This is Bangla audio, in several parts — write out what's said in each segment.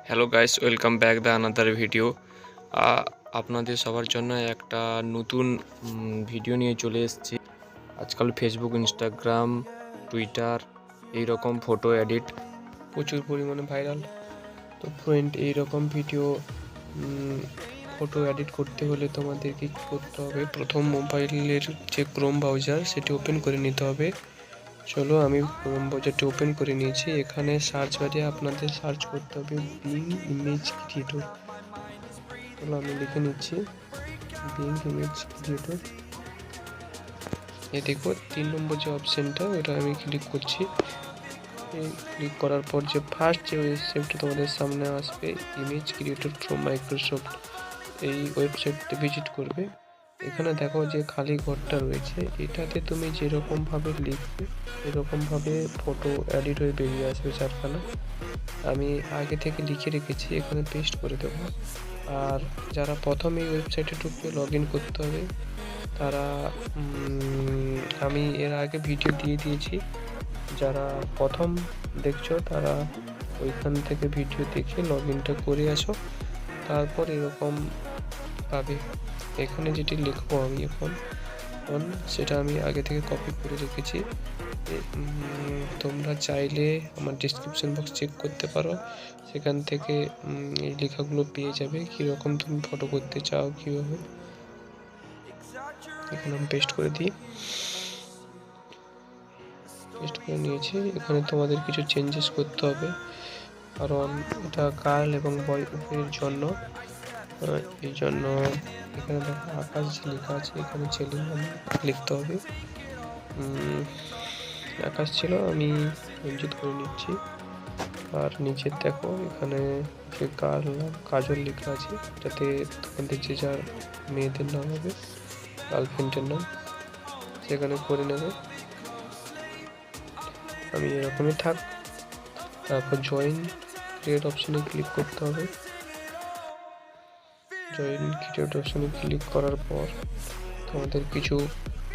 Hello guys, welcome back the another video. আপনাদের সবার জন্য একটা নতুন ভিডিও নিয়ে চলে এসেছি। আজকাল ফেসবুক, ইনস্টাগ্রাম, টুইটার এইরকম ফটো এডিট প্রচুর পরিমাণে ভাইরাল। তো ফ্রেন্ড, এইরকম ভিডিও ফটো এডিট করতে হলে তোমাদেরকে কী করতে হবে? প্রথম মোবাইলের যে ক্রোম ব্রাউজার সেটি ওপেন করে নিতে হবে। চলো, আমি ক্রোম ব্রাউজারটি ওপেন করে নিয়েছি। এখানে সার্চ বারে আপনাদের সার্চ করতে হবে বিং ইমেজ ক্রিয়েটর। চলো, আমি লিখে নিচ্ছি বিং ইমেজ ক্রিয়েটর। এই দেখো 3 নম্বর যে অপশানটা, ওটা আমি ক্লিক করছি। এই ক্লিক করার পর যে ফার্স্ট যে ওয়েবসাইটটা তোমাদের সামনে আসবে, ইমেজ ক্রিয়েটর ফ্রম মাইক্রোসফট, এই ওয়েবসাইটটি ভিজিট করবে। এখানে দেখো যে খালি ঘরটা রয়েছে, এটাতে তুমি যেরকমভাবে লিখবে এরকমভাবে ফটো এডিট হয়ে বেরিয়ে আসবে চারখানা। আমি আগে থেকে লিখে রেখেছি, এখানে পেস্ট করে দেবো। আর যারা প্রথম এই ওয়েবসাইটে ঢুকবে, লগ ইন করতে হবে, তারা আমি এর আগে ভিডিও দিয়ে দিয়েছি। যারা প্রথম দেখছো তারা ওইখান থেকে ভিডিও দেখে লগ ইনটা করে আসো, তারপর এরকম পাবে। এখানে যেটি লিখবো আমি এখন সেটা আমি আগে থেকে কপি করে রেখেছি। তোমরা চাইলে আমার ডিসক্রিপশন বক্স চেক করতে পারো, সেখান থেকে এই লেখাগুলো পেয়ে যাবে কীরকম তুমি ফটো করতে চাও কীভাবে। এখানে আমি পেস্ট করে দিই, পেস্ট করে নিয়েছি। এখানে তোমাদের কিছু চেঞ্জেস করতে হবে, কারণ এটা গার্ল এবং বয় উভয়ের জন্য। এই জন্য এখানে দেখো আকাশ লেখা আছে, এখানে ছেলে লিখতে হবে। আকাশ ছিল, আমি রঞ্জিত করে নিচ্ছি। আর নিচে দেখো এখানে যে কাজল লেখা আছে, এটাতে তোমাদের যে যার মেয়েদের নাম হবে, গার্লফ্রেন্ডের নাম সেখানে করে নেবে। আমি এরকমই থাক। তারপর জয়েন ক্রিয়েট অপশানে ক্লিক করতে হবে। জয়েন ক্রিয়েট অপশানে ক্লিক করার পর তোমাদের কিছু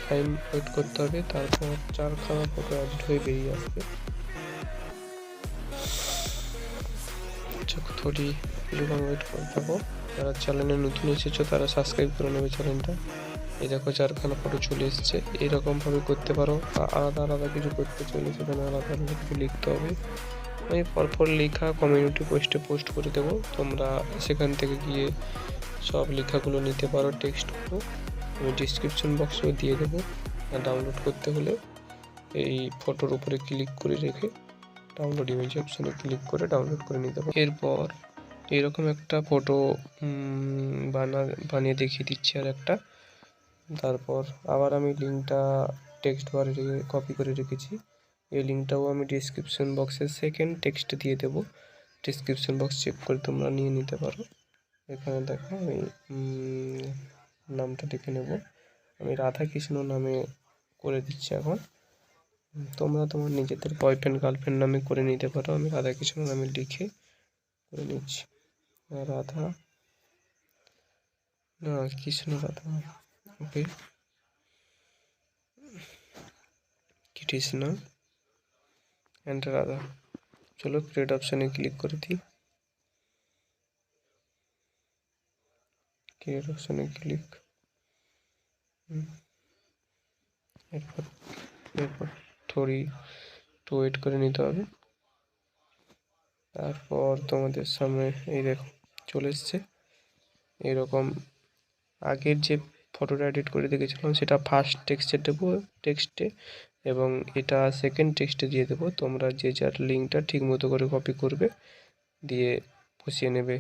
টাইম ওয়েট করতে হবে, তারপর চারখানা ফটো এডিট হয়ে বেরিয়ে আসবে। থোড়ি কিছুক্ষণ ওয়েট করে থাকো। যারা চ্যানেলে নতুন এসেছো তারা সাবস্ক্রাইব করে নেবে চ্যানেলটা। এই দেখো চারখানা ফটো চলে এসেছে। এরকমভাবে করতে পারো, আলাদা আলাদা কিছু করতে চলে সেখানে আলাদা আলাদা কিছু লিখতে হবে। আমি পরপর লেখা কমিউনিটি পোস্টে পোস্ট করে দেবো, তোমরা সেখান থেকে গিয়ে সব লেখাগুলো নিতে পারো, টেক্সটগুলো আমি ডিসক্রিপশন বক্সেও দিয়ে দেবো। ডাউনলোড করতে হলে এই ফটোর উপরে ক্লিক করে রেখে ডাউনলোড ইমেজ অপশানে ক্লিক করে ডাউনলোড করে নিতে পারো। এরপর এরকম একটা ফটো বানিয়ে দেখিয়ে দিচ্ছি আর একটা। তারপর আবার আমি লিঙ্কটা টেক্সট বারে কপি করে রেখেছি, এই লিঙ্কটাও আমি ডিসক্রিপশন বক্সে সেকেন্ড টেক্সট দিয়ে দেবো। ডিসক্রিপশন বক্স চেক করে তোমরা নিয়ে নিতে পারো। এখানে দেখো আমি নামটা লিখে নেব, আমি রাধাকৃষ্ণ নামে করে দিচ্ছি এখন। তোমরা তোমার নিজেদের বয়ফ্রেন্ড গার্লফ্রেন্ড নামে করে নিতে পারো। আমি রাধাকৃষ্ণ নামে লিখে করে নিচ্ছি। রাধা না কৃষ্ণ রাধা, ওকে কৃষ্ণ অ্যান্ড রাধা। চলো ক্রিয়েট অপশানে ক্লিক করে দিই। ক্রিয়েট অপশানে ক্লিক, এরপর থোড়ি একটু ওয়েট করে নিতে হবে। তারপর তোমাদের সামনে এই দেখো চলে এসছে এরকম। আগের যে ফটোটা এডিট করে দেখেছিলাম সেটা ফার্স্ট টেক্সটে দেবো টেক্সটে, এবং এটা সেকেন্ড টেক্সটে দিয়ে দেবো। তোমরা যে যার লিঙ্কটা ঠিক মতো করে কপি করবে, দিয়ে বসিয়ে নেবে।